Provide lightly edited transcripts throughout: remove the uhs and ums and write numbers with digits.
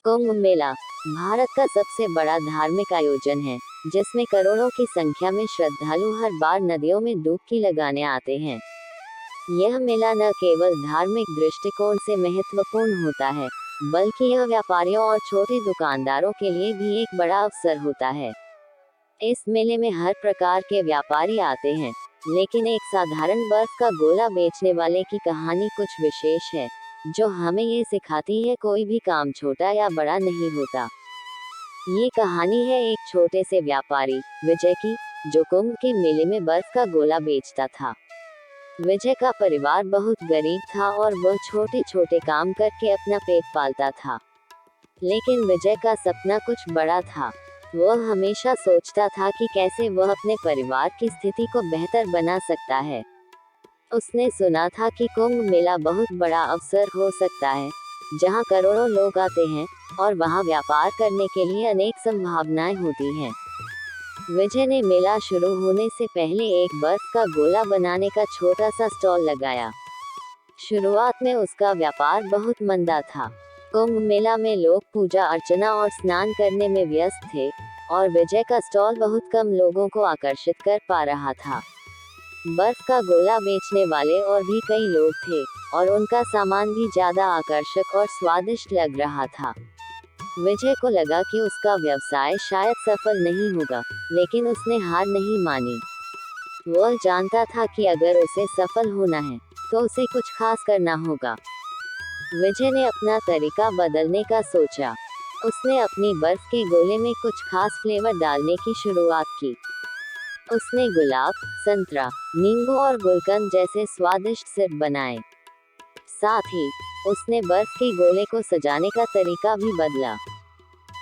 कुंभ मेला भारत का सबसे बड़ा धार्मिक आयोजन है, जिसमें करोड़ों की संख्या में श्रद्धालु हर बार नदियों में डुबकी लगाने आते हैं। यह मेला न केवल धार्मिक दृष्टिकोण से महत्वपूर्ण होता है, बल्कि यह व्यापारियों और छोटे दुकानदारों के लिए भी एक बड़ा अवसर होता है। इस मेले में हर प्रकार के व्यापारी आते हैं, लेकिन एक साधारण बर्फ का गोला बेचने वाले की कहानी कुछ विशेष है, जो हमें ये सिखाती है कोई भी काम छोटा या बड़ा नहीं होता। ये कहानी है एक छोटे से व्यापारी विजय की, जो कुंभ के मेले में बर्फ का गोला बेचता था। विजय का परिवार बहुत गरीब था और वह छोटे छोटे काम करके अपना पेट पालता था। लेकिन विजय का सपना कुछ बड़ा था। वह हमेशा सोचता था कि कैसे वह अपने परिवार की स्थिति को बेहतर बना सकता है। उसने सुना था कि कुंभ मेला बहुत बड़ा अवसर हो सकता है, जहां करोड़ों लोग आते हैं और वहां व्यापार करने के लिए अनेक संभावनाएं होती हैं। विजय ने मेला शुरू होने से पहले एक बर्फ का गोला बनाने का छोटा सा स्टॉल लगाया। शुरुआत में उसका व्यापार बहुत मंदा था। कुंभ मेला में लोग पूजा अर्चना और स्नान करने में व्यस्त थे, और विजय का स्टॉल बहुत कम लोगों को आकर्षित कर पा रहा था। बर्फ का गोला बेचने वाले और भी कई लोग थे, और उनका सामान भी ज्यादा आकर्षक और स्वादिष्ट लग रहा था। विजय को लगा कि उसका व्यवसाय शायद सफल नहीं होगा, लेकिन उसने हार नहीं मानी। वह जानता था कि अगर उसे सफल होना है, तो उसे कुछ खास करना होगा। विजय ने अपना तरीका बदलने का सोचा। उसने अपनी बर्फ के गोले में कुछ खास फ्लेवर डालने की शुरुआत की। उसने गुलाब, संतरा, नींबू और गुलकंद जैसे स्वादिष्ट सिरप बनाए। साथ ही उसने बर्फ के गोले को सजाने का तरीका भी बदला।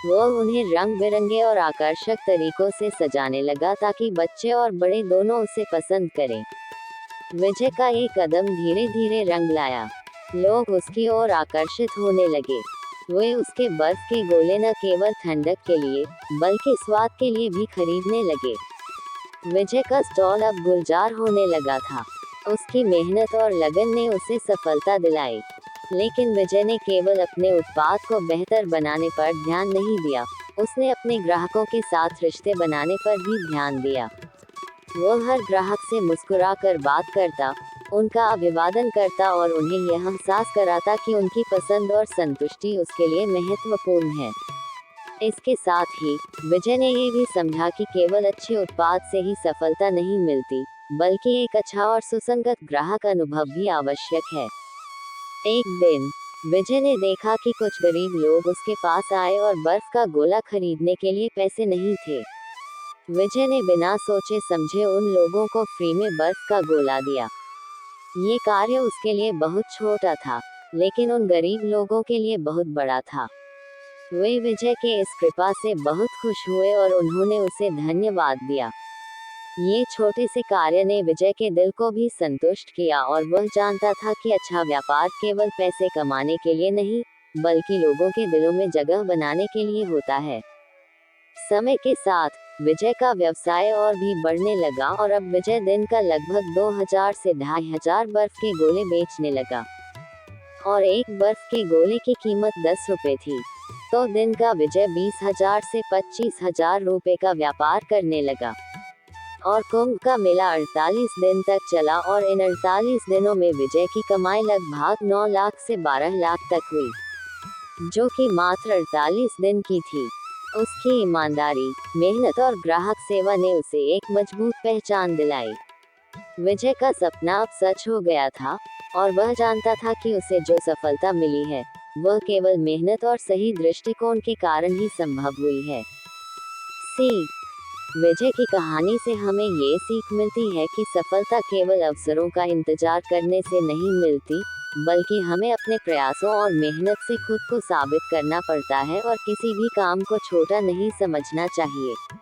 वह उन्हें रंग बिरंगे और आकर्षक तरीकों से सजाने लगा ताकि बच्चे और बड़े दोनों उसे पसंद करें। विजय का ये कदम धीरे धीरे रंग लाया। लोग उसकी ओर आकर्षित होने लगे। वे उसके बर्फ के गोले न केवल ठंडक के लिए, बल्कि स्वाद के लिए भी खरीदने लगे। विजय का स्टॉल अब गुलजार होने लगा था। उसकी मेहनत और लगन ने उसे सफलता दिलाई। लेकिन विजय ने केवल अपने उत्पाद को बेहतर बनाने पर ध्यान नहीं दिया, उसने अपने ग्राहकों के साथ रिश्ते बनाने पर भी ध्यान दिया। वह हर ग्राहक से मुस्कुराकर बात करता, उनका अभिवादन करता और उन्हें यह एहसास कराता कि उनकी पसंद और संतुष्टि उसके लिए महत्वपूर्ण है। इसके साथ ही विजय ने ये भी समझा कि केवल अच्छे उत्पाद से ही सफलता नहीं मिलती, बल्कि एक अच्छा और सुसंगत ग्राहक अनुभव भी आवश्यक है। एक दिन विजय ने देखा कि कुछ गरीब लोग उसके पास आए और बर्फ का गोला खरीदने के लिए पैसे नहीं थे। विजय ने बिना सोचे समझे उन लोगों को फ्री में बर्फ का गोला दिया। ये कार्य उसके लिए बहुत छोटा था, लेकिन उन गरीब लोगों के लिए बहुत बड़ा था। वे विजय के इस कृपा से बहुत खुश हुए और उन्होंने उसे धन्यवाद दिया। ये छोटे से कार्य ने विजय के दिल को भी संतुष्ट किया, और वह जानता था कि अच्छा व्यापार केवल पैसे कमाने के लिए नहीं, बल्कि लोगों के दिलों में जगह बनाने के लिए होता है। समय के साथ विजय का व्यवसाय और भी बढ़ने लगा, और अब विजय दिन का लगभग 2000 से 2500 बर्फ के गोले बेचने लगा। और एक बर्फ के गोले की कीमत 10 रुपए थी। तो दिन का विजय 20,000 से 25,000 रुपए का व्यापार करने लगा। और कुंभ का मेला 48 दिन तक चला, और इन 48 दिनों में विजय की कमाई लगभग 9 लाख से 12 लाख तक हुई, जो कि मात्र 48 दिन की थी। उसकी ईमानदारी, मेहनत और ग्राहक सेवा ने उसे एक मजबूत पहचान दिलाई। विजय का सपना अब सच हो गया था, और वह जानता था कि उसे जो सफलता मिली है, वह केवल मेहनत और सही दृष्टिकोण के कारण ही संभव हुई है। सीख: विजय की कहानी से हमें ये सीख मिलती है कि सफलता केवल अवसरों का इंतजार करने से नहीं मिलती, बल्कि हमें अपने प्रयासों और मेहनत से खुद को साबित करना पड़ता है, और किसी भी काम को छोटा नहीं समझना चाहिए।